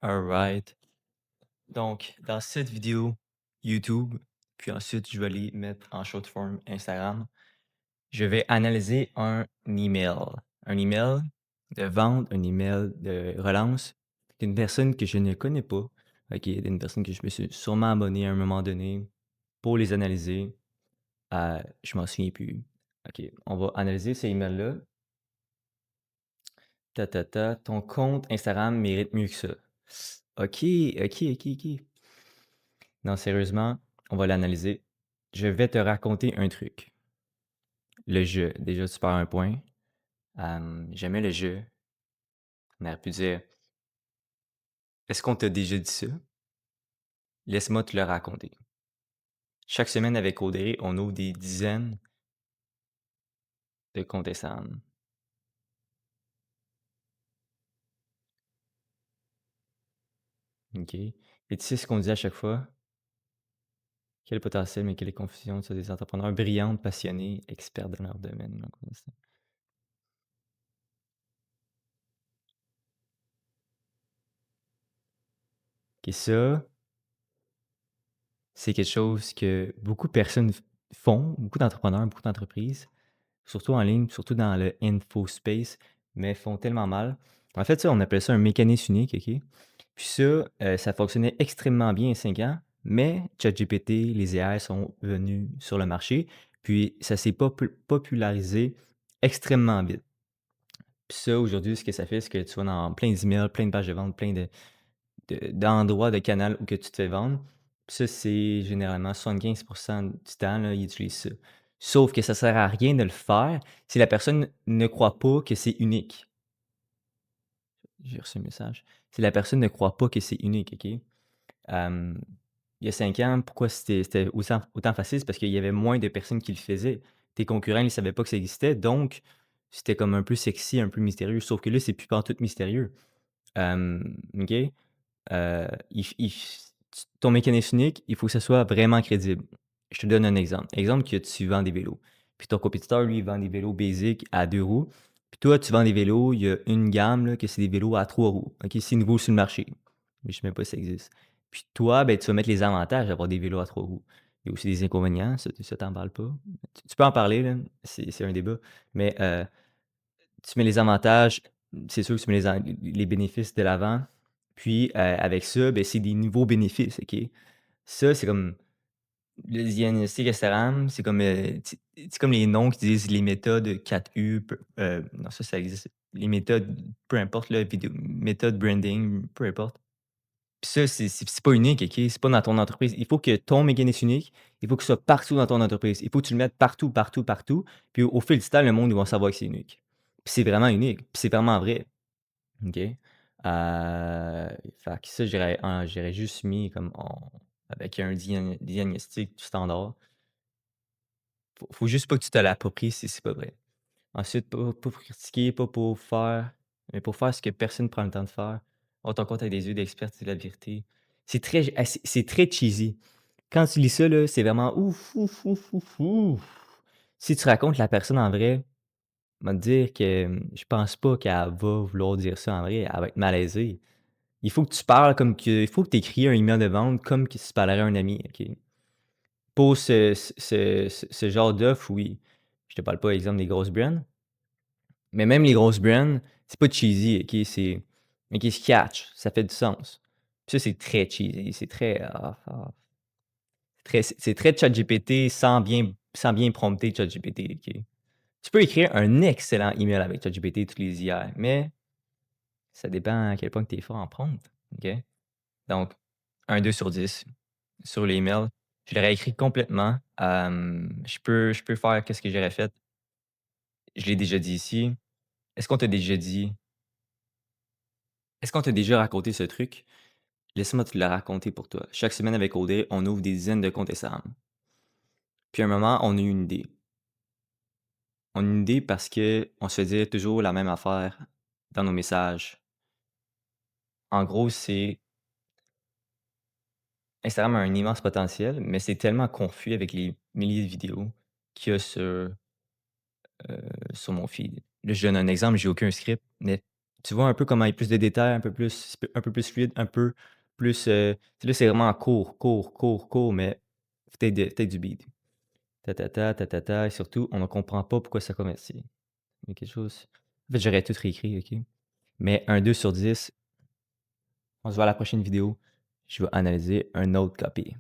Alright. Donc, dans cette vidéo YouTube, puis ensuite je vais les mettre en short form Instagram, je vais analyser un email. Un email de vente, un email de relance d'une personne que je ne connais pas. OK, d'une personne que je me suis sûrement abonné à un moment donné pour les analyser. Je m'en souviens plus. OK, on va analyser ces emails-là. Ta, ta, ta, ton compte Instagram mérite mieux que ça. OK, OK, OK, OK. Non, sérieusement, on va l'analyser. Je vais te raconter un truc. Le jeu, déjà, tu perds un point. J'aimais le jeu. On aurait pu dire, est-ce qu'on t'a déjà dit ça? Laisse-moi te le raconter. Chaque semaine avec Audrey, on ouvre des dizaines de comptes Instagram. OK? Et tu sais ce qu'on dit à chaque fois? Quel potentiel, mais quelle confusion sur des entrepreneurs brillantes, passionnés, experts dans leur domaine. Donc, OK, ça, c'est quelque chose que beaucoup de personnes font, beaucoup d'entrepreneurs, beaucoup d'entreprises, surtout en ligne, surtout dans le info space, mais font tellement mal. En fait, ça, on appelle ça un mécanisme unique, OK? Puis ça, ça fonctionnait extrêmement bien il y a 5 ans, mais ChatGPT, les AI sont venus sur le marché, puis ça s'est popularisé extrêmement vite. Puis ça, aujourd'hui, ce que ça fait, c'est que tu vas dans plein d'emails, plein de pages de vente, plein d'endroits, de canaux où que tu te fais vendre. Puis ça, c'est généralement 75 du temps, là, ils utilisent ça. Sauf que ça sert à rien de le faire si la personne ne croit pas que c'est unique. J'ai reçu un message. Si la personne ne croit pas que c'est unique, OK? Hem, il y a 5 ans, pourquoi c'était autant facile? C'est parce qu'il y avait moins de personnes qui le faisaient. Tes concurrents, ils ne savaient pas que ça existait, donc c'était comme un peu sexy, un peu mystérieux. Sauf que là, c'est plus pantoute mystérieux. OK? Il f ton mécanisme unique, il faut que ça soit vraiment crédible. Je te donne un exemple. Exemple que tu vends des vélos, puis ton compétiteur, lui, il vend des vélos basiques à 2 roues, puis toi, tu vends des vélos, il y a une gamme, là, que c'est des vélos à 3 roues. OK? C'est nouveau sur le marché, mais je sais même pas si ça existe. Puis toi, ben, tu vas mettre les avantages d'avoir des vélos à 3 roues. Il y a aussi des inconvénients, ça tu parles pas. Tu peux en parler, là, c'est un débat, mais tu mets les avantages, c'est sûr que tu mets les bénéfices de l'avant, puis, avec ça, ben, c'est des nouveaux bénéfices, OK? Ça, c'est comme le diagnostic Instagram, c'est comme, c'est comme les noms qui disent les méthodes 4U, non, ça existe. Les méthodes, peu importe, là, méthode branding, peu importe. Puis ça, c'est pas unique, OK? C'est pas dans ton entreprise. Il faut que ton mécanisme unique, il faut que ce soit partout dans ton entreprise. Il faut que tu le mettes partout, partout, partout, puis au fil du temps, le monde, ils vont savoir que c'est unique. Puis c'est vraiment unique, puis c'est vraiment vrai. OK. Fait que ça, j'aurais juste mis comme en avec un diagnostic standard. Faut juste pas que tu te l'appropries si c'est pas vrai. Ensuite, pas pour critiquer, pas pour faire, mais pour faire ce que personne prend le temps de faire. Oh, ton compte avec des yeux d'expert, c'est la vérité. C'est très cheesy. Quand tu lis ça, là, c'est vraiment ouf, ouf, ouf, ouf, ouf. Si tu racontes la personne en vrai, va te dire que, je pense pas qu'elle va vouloir dire ça en vrai, elle va être malaisée. Il faut que tu parles comme que il faut que tu écris un email de vente comme que tu parlerais à un ami, OK? Pour ce genre d'offre, oui. Je te parle pas, exemple, des grosses brands, mais même les grosses brands, c'est pas cheesy, OK? C'est OK, c'est catch, ça fait du sens. Puis ça, c'est très cheesy, c'est très, c'est très ChatGPT sans bien prompter ChatGPT, OK? Tu peux écrire un excellent email avec ChatGPT, toutes les IA, mais ça dépend à quel point tu es fort en prompt, OK? Donc, un 2 sur 10 sur l'email. Je l'aurais écrit complètement. Je peux faire qu'est-ce que j'aurais fait. Je l'ai déjà dit ici. Est-ce qu'on t'a déjà dit est-ce qu'on t'a déjà raconté ce truc? Laisse-moi te le raconter pour toi. Chaque semaine avec Audrey, on ouvre des dizaines de comptes Instagram. Puis à un moment, on a eu une idée. On a eu une idée parce qu'on se faisait toujours la même affaire dans nos messages. En gros, c'est Instagram a un immense potentiel, mais c'est tellement confus avec les milliers de vidéos qu'il y a sur mon feed. Là, je donne un exemple, j'ai aucun script, mais Tu vois un peu comment il y a plus de détails, un peu plus fluide, un peu plus, tu sais, là, c'est vraiment court, court, court, court, mais peut-être du beat. Ta ta ta, ta ta ta et surtout, on ne comprend pas pourquoi ça convertit. Il y a quelque chose en fait, j'aurais tout réécrit, OK? Mais un 2 sur 10, on se voit à la prochaine vidéo. Je vais analyser un autre copy.